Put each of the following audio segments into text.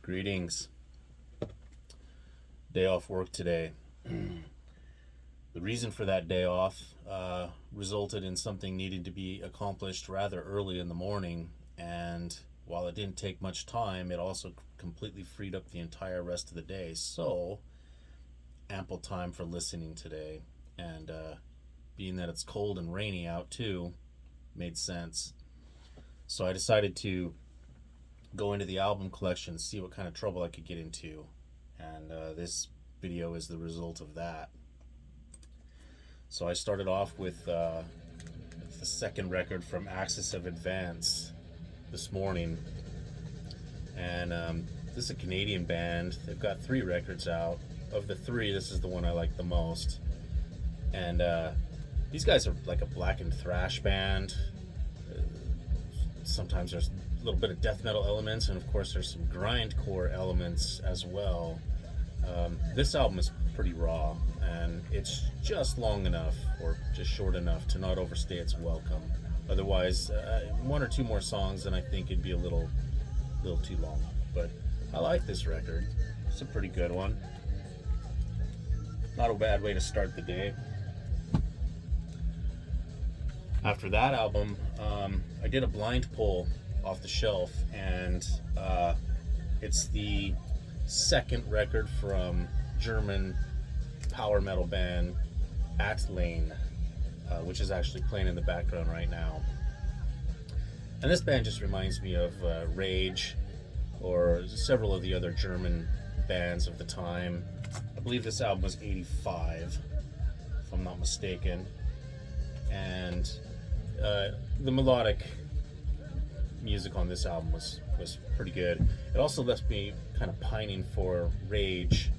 Greetings. Day off work today. The reason for that day off resulted in something needing to be accomplished rather early in the morning, and while it didn't take much time, it also completely freed up the entire rest of the day. So, ample time for listening today. And being that it's cold and rainy out too, made sense. So I decided to go into the album collection, see what kind of trouble I could get into, and this video is the result of that. So I started off with the second record from Axis of Advance this morning, and this is a Canadian band. They've got 3 records out. Of the 3, this is the one I like the most, and these guys are like a blackened thrash band. Sometimes there's a little bit of death metal elements, and of course there's some grindcore elements as well. This album is pretty raw, and it's just long enough, or just short enough, to not overstay its welcome. Otherwise, 1 or 2 more songs, and I think it'd be a little too long. But I like this record. It's a pretty good one. Not a bad way to start the day. After that album, I did a blind pull off the shelf, and it's the second record from German power metal band Atlane, which is actually playing in the background right now. And this band just reminds me of Rage, or several of the other German bands of the time. I believe this album was 85, if I'm not mistaken. And the melodic music on this album was pretty good. It also left me kind of pining for Rage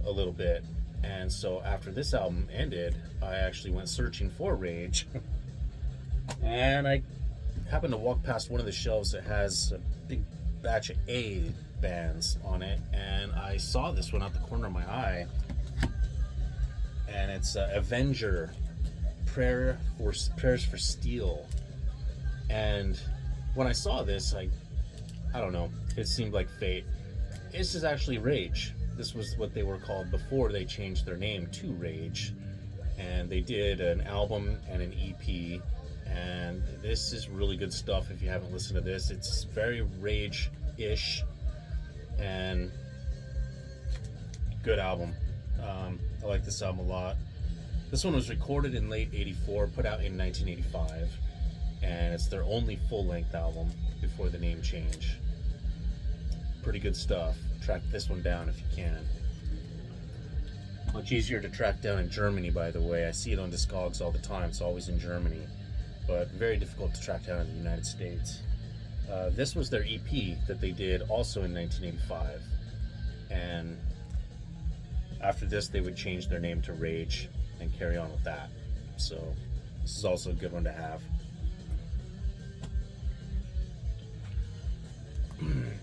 a little bit, and so after this album ended, I actually went searching for Rage, and I happened to walk past one of the shelves that has a big batch of A bands on it, and I saw this one out the corner of my eye, and it's Avenger, Prayers for Steel. And when I saw this, I don't know, it seemed like fate. This is actually Rage. This was what they were called before they changed their name to Rage, and they did an album and an EP, and this is really good stuff. If you haven't listened to this, it's very Rage-ish and good album. I like this album a lot. This one was recorded in late 84, put out in 1985, and it's their only full-length album before the name change. Pretty good stuff. Track this one down if you can. Much easier to track down in Germany, by the way. I see it on Discogs all the time. It's always in Germany, but very difficult to track down in the United States. This was their EP that they did also in 1985, and after this they would change their name to Rage and carry on with that. So this is also a good one to have.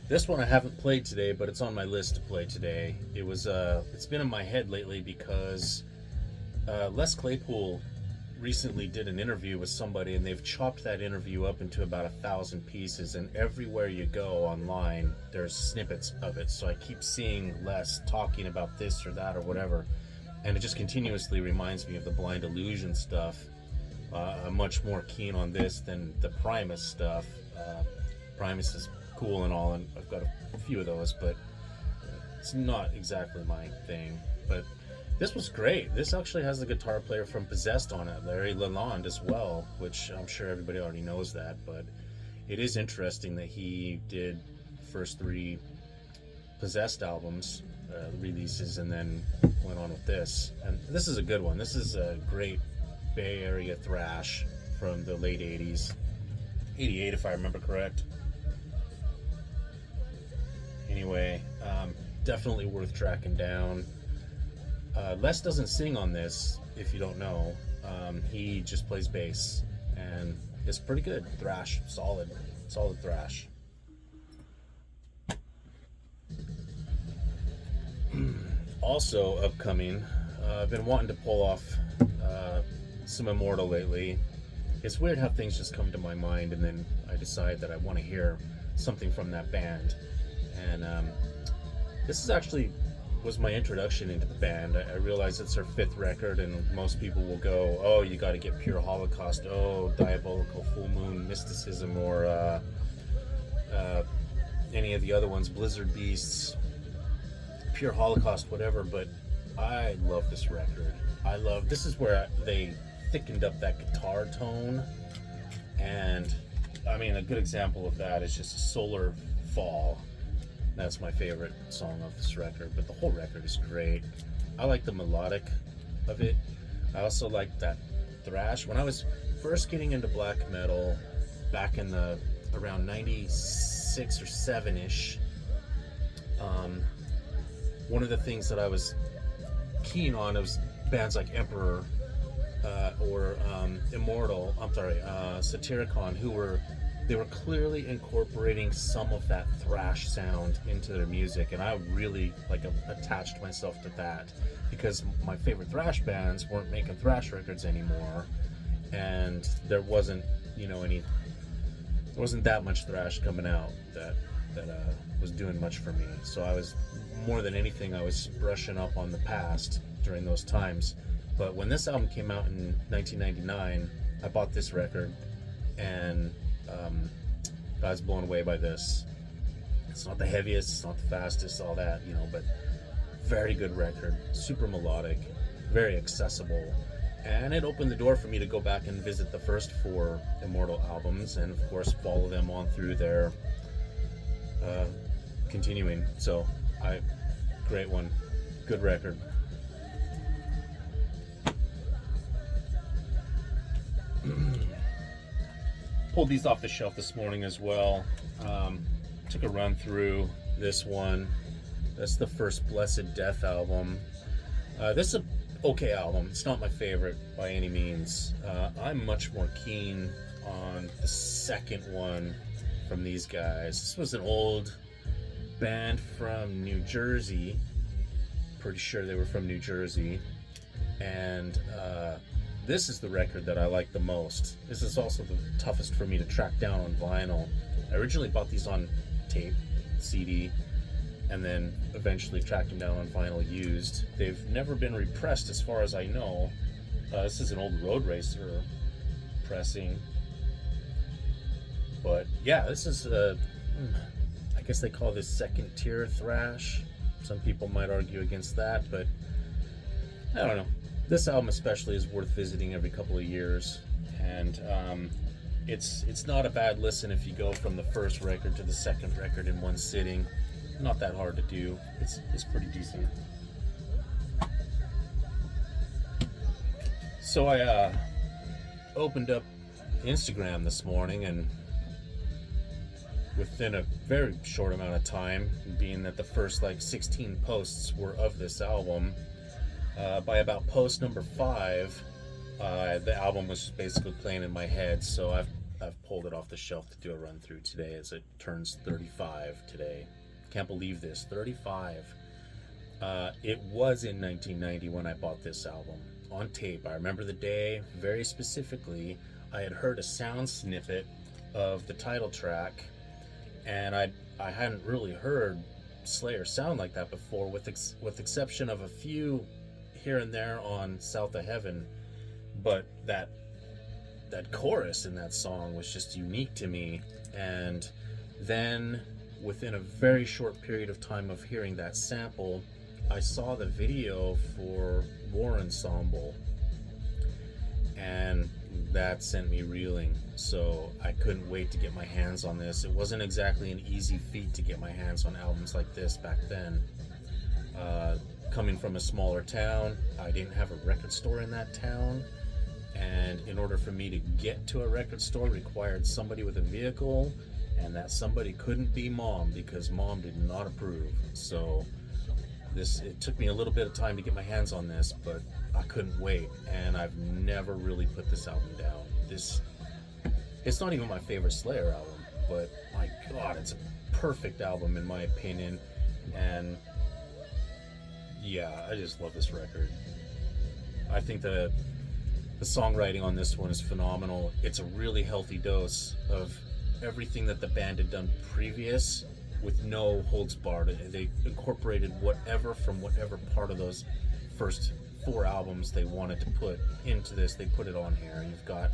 This one I haven't played today, but it's on my list to play today. It's been in my head lately because Les Claypool recently did an interview with somebody, and they've chopped that interview up into about 1,000 pieces, and everywhere you go online there's snippets of it. So I keep seeing Les talking about this or that or whatever, and it just continuously reminds me of the Blind Illusion stuff. I'm much more keen on this than the Primus stuff. Primus is cool and all, and I've got a few of those, but it's not exactly my thing. But this was great. This actually has the guitar player from Possessed on it, Larry Lalonde, as well, which I'm sure everybody already knows that, but it is interesting that he did the first 3 Possessed albums, releases, and then went on with this. And this is a good one. This is a great Bay Area thrash from the late 80s. 88 if I remember correct. Anyway, definitely worth tracking down. Les doesn't sing on this, if you don't know. He just plays bass, and it's pretty good. Thrash, solid thrash. Also upcoming, I've been wanting to pull off some Immortal lately. It's weird how things just come to my mind, and then I decide that I want to hear something from that band. And This is actually was my introduction into the band. I realized it's their fifth record, and most people will go, "Oh, you got to get Pure Holocaust, oh, Diabolical, Full Moon, Mysticism, or any of the other ones, Blizzard Beasts, Pure Holocaust, whatever." But I love this record. This is where they thickened up that guitar tone, and I mean, a good example of that is just Solar Fall. That's my favorite song off this record, but the whole record is great. I like the melodic of it. I also like that thrash. When I was first getting into black metal back in the around 96 or 7-ish, one of the things that I was keen on was bands like Emperor or Immortal, Satyricon, they were clearly incorporating some of that thrash sound into their music, and I really attached myself to that, because my favorite thrash bands weren't making thrash records anymore, and there wasn't that much thrash coming out that was doing much for me. So I was, more than anything, I was brushing up on the past during those times. But when this album came out in 1999, I bought this record, and I was blown away by this. It's not the heaviest, it's not the fastest, all that, but very good record, super melodic, very accessible, and it opened the door for me to go back and visit the first 4 Immortal albums, and of course follow them on through their continuing. So, great one, good record. Pulled these off the shelf this morning as well. Took a run through this one. That's the first Blessed Death album. This is an okay album. It's not my favorite by any means. I'm much more keen on the second one from these guys. This was an old band from New Jersey. Pretty sure they were from New Jersey. And this is the record that I like the most. This is also the toughest for me to track down on vinyl. I originally bought these on tape, CD, and then eventually tracked them down on vinyl used. They've never been repressed as far as I know. This is an old Road Racer pressing. But yeah, this is, I guess they call this second tier thrash. Some people might argue against that, but I don't know. This album especially is worth visiting every couple of years, and it's not a bad listen if you go from the first record to the second record in one sitting. Not that hard to do. It's pretty decent. So I opened up Instagram this morning, and within a very short amount of time, being that the first 16 posts were of this album, by about post number 5, the album was just basically playing in my head. So I've pulled it off the shelf to do a run through today, as it turns 35 today. Can't believe this, 35. It was in 1990 when I bought this album on tape. I remember the day very specifically. I had heard a sound snippet of the title track, and I hadn't really heard Slayer sound like that before, with exception of a few here and there on South of Heaven. But that chorus in that song was just unique to me. And then within a very short period of time of hearing that sample, I saw the video for War Ensemble, and that sent me reeling. So I couldn't wait to get my hands on this. It wasn't exactly an easy feat to get my hands on albums like this back then. Coming from a smaller town, I didn't have a record store in that town, and in order for me to get to a record store required somebody with a vehicle, and that somebody couldn't be Mom, because Mom did not approve. So it took me a little bit of time to get my hands on this, but I couldn't wait, and I've never really put this album down. It's not even my favorite Slayer album, but my God, it's a perfect album in my opinion. And yeah, I just love this record. I think the songwriting on this one is phenomenal. It's a really healthy dose of everything that the band had done previous, with no holds barred. They incorporated whatever from whatever part of those first 4 albums they wanted to put into this. They put it on here. You've got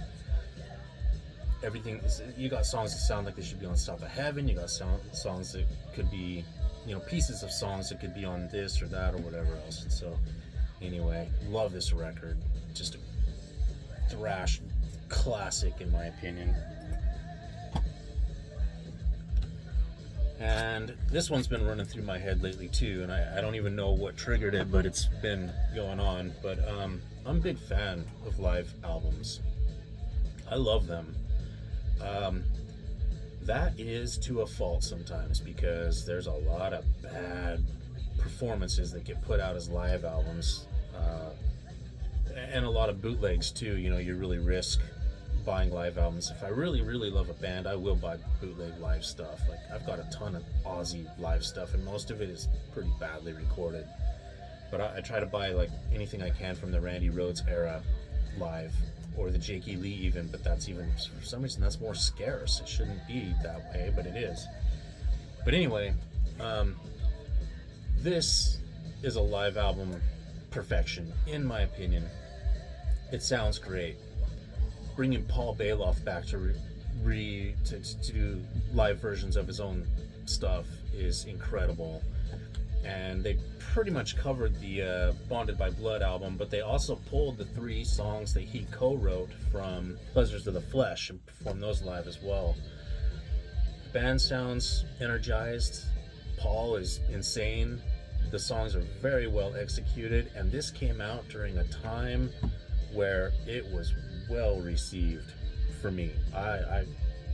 everything. You got songs that sound like they should be on South of Heaven. You got songs that could be, pieces of songs that could be on this or that or whatever else. And so, anyway, love this record. Just a thrash classic in my opinion. And this one's been running through my head lately too, and I don't even know what triggered it, but it's been going on. But I'm a big fan of live albums. I love them. That is to a fault sometimes, because there's a lot of bad performances that get put out as live albums, and a lot of bootlegs too. You really risk buying live albums. If I really, really love a band, I will buy bootleg live stuff. Like, I've got a ton of Aussie live stuff, and most of it is pretty badly recorded. But I try to buy like anything I can from the Randy Rhoads era live, or the Jakey Lee even, but that's even, for some reason, that's more scarce. It shouldn't be that way, but it is. But anyway, this is a live album perfection, in my opinion. It sounds great. Bringing Paul Bailoff back to do live versions of his own stuff is incredible. And they pretty much covered the Bonded by Blood album, but they also pulled the 3 songs that he co-wrote from Pleasures of the Flesh and performed those live as well. The band sounds energized. Paul is insane. The songs are very well executed, and this came out during a time where it was well received for me. I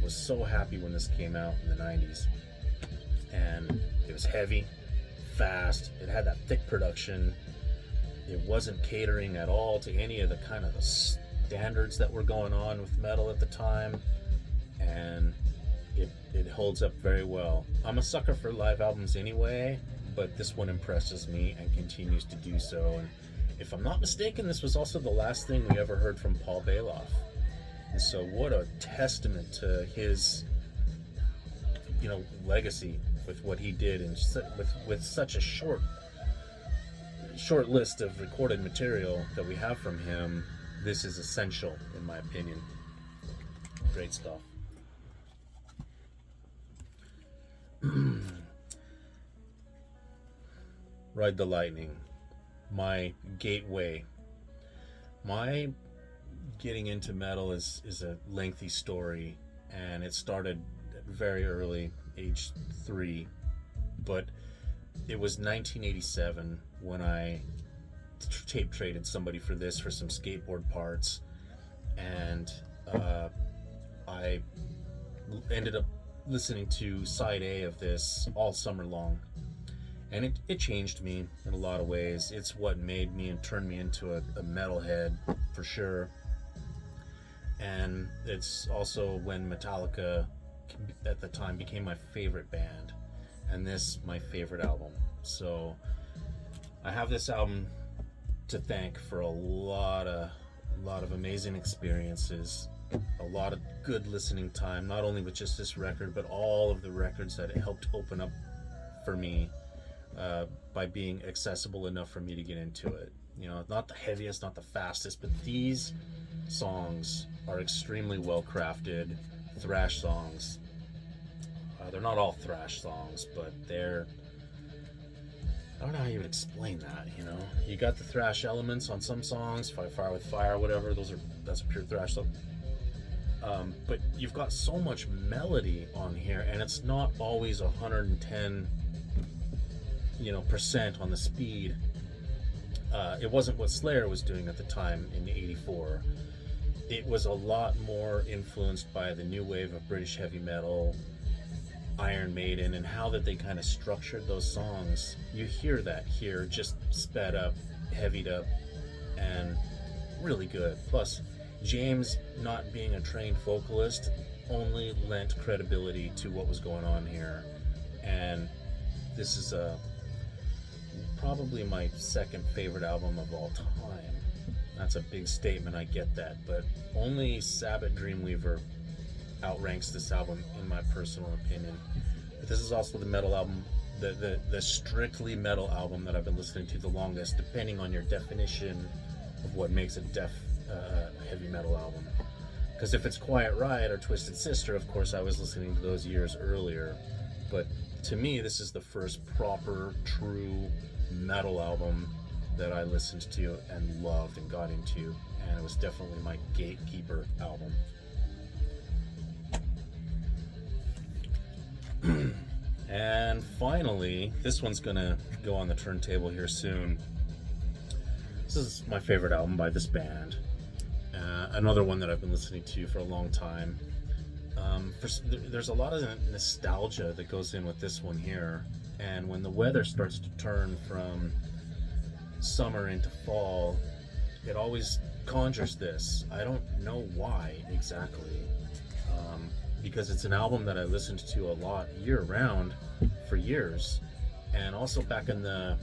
was so happy when this came out in the 90s, and it was heavy, fast, it had that thick production. It wasn't catering at all to any of the kind of the standards that were going on with metal at the time, and it holds up very well. I'm a sucker for live albums anyway, but this one impresses me and continues to do so. And if I'm not mistaken, this was also the last thing we ever heard from Paul Bailoff. And so what a testament to his, legacy with what he did, and with such a short list of recorded material that we have from him. This is essential, in my opinion. Great stuff. Ride the Lightning. My gateway. My getting into metal is a lengthy story, and it started at very early, age 3, but it was 1987 when I tape traded somebody for some skateboard parts, and I ended up listening to side A of this all summer long. And it changed me in a lot of ways. It's what made me and turned me into a metalhead, for sure. And it's also when Metallica, at the time, became my favorite band. And this, my favorite album. So, I have this album to thank for a lot of amazing experiences. A lot of good listening time, not only with just this record, but all of the records that it helped open up for me. By being accessible enough for me to get into it. Not the heaviest, not the fastest, but these songs are extremely well crafted thrash songs. They're not all thrash songs, but they're, I don't know how you would explain that. You got the thrash elements on some songs, Fire with Fire, whatever, that's a pure thrash song. But you've got so much melody on here, and it's not always 110 percent on the speed. It wasn't what Slayer was doing at the time in '84. It was a lot more influenced by the new wave of British heavy metal, Iron Maiden, and how that they kind of structured those songs. You hear that here, just sped up, heavied up, and really good. Plus, James, not being a trained vocalist, only lent credibility to what was going on here. And this is probably my second favorite album of all time. That's a big statement, I get that, but only Sabbath Dreamweaver outranks this album in my personal opinion. But this is also the metal album, the strictly metal album that I've been listening to the longest, depending on your definition of what makes a heavy metal album. Because if it's Quiet Riot or Twisted Sister, of course I was listening to those years earlier. But to me, this is the first proper, true metal album that I listened to and loved and got into. And it was definitely my gatekeeper album. And finally, this one's gonna go on the turntable here soon. This is my favorite album by this band. Another one that I've been listening to for a long time. There's a lot of nostalgia that goes in with this one here. And when the weather starts to turn from summer into fall, it always conjures this. I don't know why exactly. Because it's an album that I listened to a lot year-round for years. And also back in the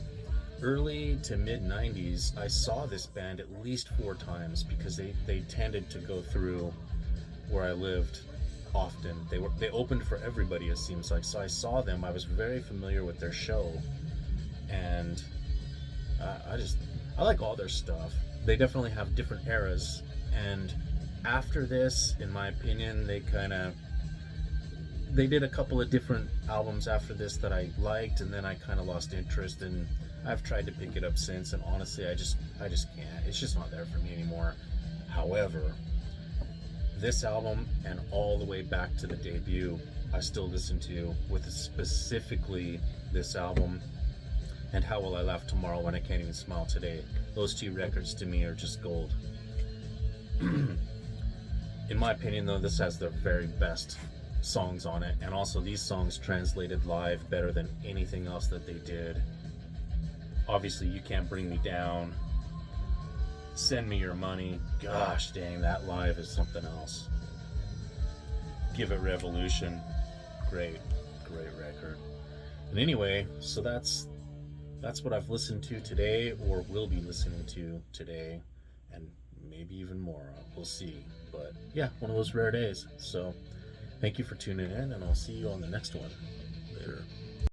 early to mid-90s, I saw this band at least 4 times because they tended to go through where I lived often. They opened for everybody, it seems like. So I saw them. I was very familiar with their show. And I like all their stuff. They definitely have different eras. And after this, in my opinion, they did a couple of different albums after this that I liked, and then I kind of lost interest, and I've tried to pick it up since, and honestly, I just can't. It's just not there for me anymore. However, this album and all the way back to the debut, I still listen to, with specifically this album and How Will I Laugh Tomorrow When I Can't Even Smile Today. Those 2 records to me are just gold. In my opinion, though, this has the very best songs on it, and also these songs translated live better than anything else that they did. Obviously, You Can't Bring Me Down, Send Me Your Money. Gosh dang, that live is something else. Give It Revolution. Great record. And anyway, so that's what I've listened to today, or will be listening to today, and maybe even more. We'll see. But yeah, one of those rare days. So thank you for tuning in, and I'll see you on the next one. Later.